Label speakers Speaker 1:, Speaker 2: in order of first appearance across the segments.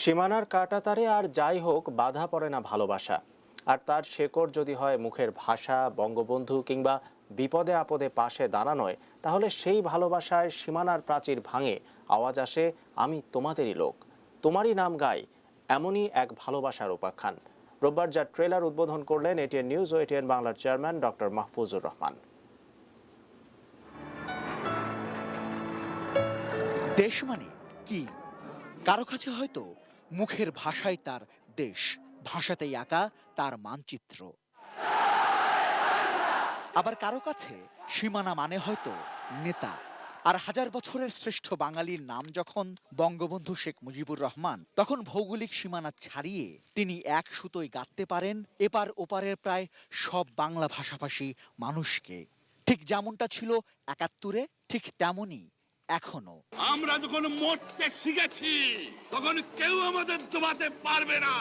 Speaker 1: সীমানার কাঁটাতারে আর যাই হোক বাধা পড়ে না ভালোবাসা। আর তার শেকড় যদি হয় মুখের ভাষা, বঙ্গবন্ধু কিংবা বিপদে আপদে পাশে দাঁড়ানোয়, তাহলে সেই ভালোবাসায় সীমানার প্রাচীর ভাঙে, আওয়াজ আসে আমি তোমাদেরই লোক, তোমারই নাম গাই। এমনই এক ভালোবাসার উপাখ্যান রোববার যার ট্রেলার উদ্বোধন করলেন এটিএন নিউজ ও এটিএন বাংলার চেয়ারম্যান ডক্টর মাহফুজুর রহমান।
Speaker 2: দেশ মানে কি? কারো কাছে হয়তো মুখের ভাষাই তার দেশ, ভাষাতেই আঁকা তার মানচিত্র। আবার কারো কাছে সীমানা মানে হয়তো নেতা। আর হাজার বছরের শ্রেষ্ঠ বাঙালির নাম যখন বঙ্গবন্ধু শেখ মুজিবুর রহমান, তখন ভৌগোলিক সীমানা ছাড়িয়ে তিনি এক সুতোয় গাঁথতে পারেন এপার ওপারের প্রায় সব বাংলা ভাষাভাষী মানুষকে। ঠিক যেমনটা ছিল ৭১-এ, ঠিক তেমনই এখনো।
Speaker 3: আমরা যখন মরতে শিখেছি তখন কেউ আমাদের দবাতে পারবে না।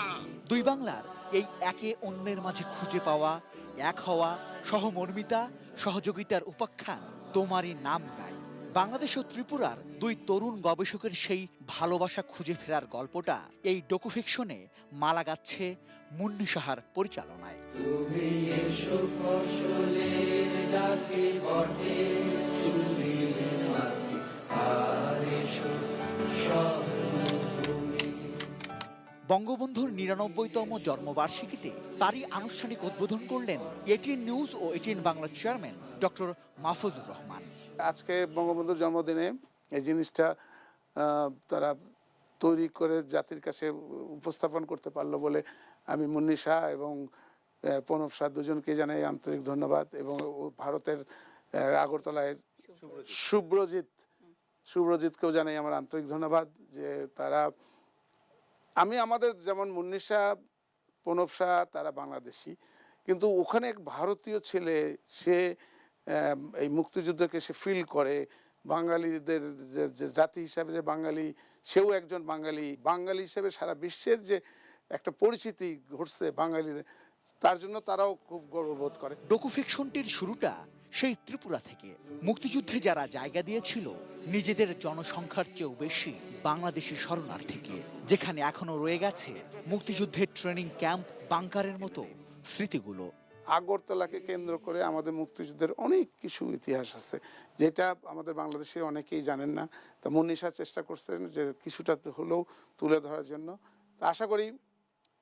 Speaker 2: দুই বাংলার এই একে অন্যের মাঝে খুঁজে পাওয়া, এক হওয়া, সহমর্মিতা, সহযোগিতার উপাখ্যান তোমারই নাম গাই। বাংলাদেশ ও ত্রিপুরার দুই তরুণ গবেষকের সেই ভালোবাসা খুঁজে ফেরার গল্পটা এই ডকুফিকশনে মালা গাচ্ছে মুন্নি সাহার পরিচালনায়।
Speaker 4: তুমি এসো ফসলের ডাকে বটে চুলের মাকে, আর এসো
Speaker 2: বঙ্গবন্ধুর ৯৯তম জন্মবার্ষিকীতে তারই আনুষ্ঠানিক উদ্বোধন করলেন এটিএন নিউজ ও এটিএন বাংলার চেয়ারম্যান ডক্টর মাহফুজুর রহমান।
Speaker 5: আজকে বঙ্গবন্ধুর জন্মদিনে এই জিনিসটা তারা তৈরি করে জাতির কাছে উপস্থাপন করতে পারলো বলে আমি মুন্নি শাহ এবং প্রণব শাহ দুজনকে জানাই আন্তরিক ধন্যবাদ। এবং ভারতের আগরতলায় শুভ্রজিৎকেও জানাই আমার আন্তরিক ধন্যবাদ যে তারা, আমি আমাদের যেমন মুন্নি শাহ, প্রণব শাহ তারা বাংলাদেশি, কিন্তু ওখানে এক ভারতীয় ছেলে, সে এই মুক্তিযুদ্ধকে সে ফিল করে, বাঙালিদের যে জাতি হিসাবে যে বাঙালি, সেও একজন বাঙালি হিসেবে সারা বিশ্বের যে একটা পরিচিতি ঘটছে বাঙালিদের, তার জন্য তারাও খুব গর্ববোধ করে।
Speaker 2: ডকুফিকশনটির শুরুটা সেই ত্রিপুরা থেকে। মুক্তিযুদ্ধে যারা জায়গা দিয়েছিল নিজেদের জনসংখ্যার চেয়েও বেশি বাংলাদেশি শরণার্থীকে, যেখানে এখনো রয়ে গেছে মুক্তিযুদ্ধের ট্রেনিং ক্যাম্প, বাংকারের মতো স্মৃতিগুলো।
Speaker 5: আগরতলাকে কেন্দ্র করে আমাদের মুক্তিযুদ্ধের অনেক কিছু ইতিহাস আছে, যেটা আমাদের বাংলাদেশে অনেকেই জানেন না। তা মুন্নি শাহ চেষ্টা করছেন যে কিছুটা হলেও তুলে ধরার জন্য। তা আশা করি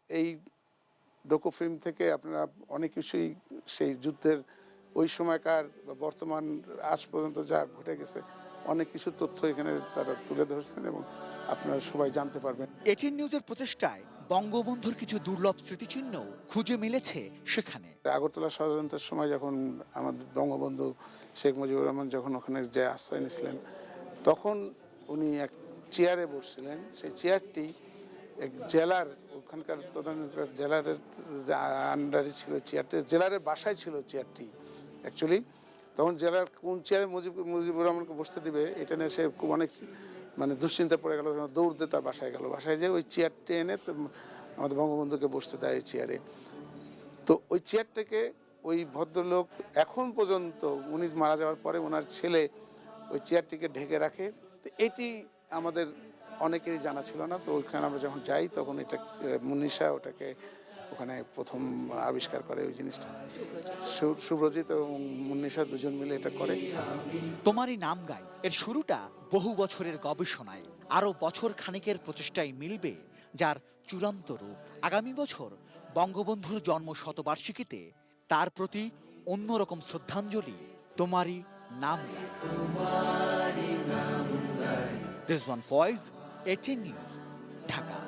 Speaker 5: এই ডকু ফিল্ম থেকে আপনারা অনেক কিছুই সেই যুদ্ধের ওই সময়কার বর্তমান আজ পর্যন্ত যা ঘটে গেছে অনেক কিছু তথ্য এখানে তারা তুলে ধরছেন এবং আপনারা সবাই জানতে পারবেন।
Speaker 2: এটিএন নিউজের প্রচেষ্টায় বঙ্গবন্ধুর কিছু দুর্লভ স্মৃতিচিহ্ন খুঁজে মিলেছে সেখানে।
Speaker 5: আগরতলা ষড়যন্ত্রের সময় যখন আমাদের বঙ্গবন্ধু শেখ মুজিবুর রহমান যখন ওখানে যে আশ্রয় নিয়েছিলেন, তখন উনি এক চেয়ারে বসছিলেন। সেই চেয়ারটি এক জেলার, ওখানকার তদানীন্তন জেলারের আন্ডারে ছিল চেয়ারটি, জেলারের বাসায় ছিল চেয়ারটি অ্যাকচুয়ালি। তখন জেলার কোন চেয়ারে মুজিবুর রহমানকে বসতে দিবে এটা নিয়ে সে খুব অনেক দুশ্চিন্তা পড়ে গেল। দৌড় দিয়ে তার বাসায় গেল, বাসায় যেয়ে ওই চেয়ারটি এনে আমাদের বঙ্গবন্ধুকে বসতে দেয় ওই চেয়ারে। তো ওই চেয়ারটাকে ওই ভদ্রলোক এখন পর্যন্ত, উনি মারা যাওয়ার পরে ওনার ছেলে ওই চেয়ারটিকে ঢেকে রাখে। তো এটি আমাদের অনেকেরই জানা ছিল না। তো ওইখানে আমরা যখন যাই তখন এটা মুন্নি শাহ ওটাকে ওখানে প্রথম আবিষ্কার করে ওই জিনিসটা। শুভ্রজিৎ এবং মুন্নি শাহ দুজন মিলে এটা করে।
Speaker 2: তোমারই নাম গাই এর শুরুটা বহু বছরের গবেষণায়, আরো বছর খানিকের প্রচেষ্টায় মিলবে যার চূড়ান্ত রূপ। আগামী বছর বঙ্গবন্ধুর জন্ম শতবার্ষিকীতে তার প্রতি অন্যরকম শ্রদ্ধাঞ্জলি, তোমারই নাম গাই। Rizwan Foyez, ATN news, Dhaka.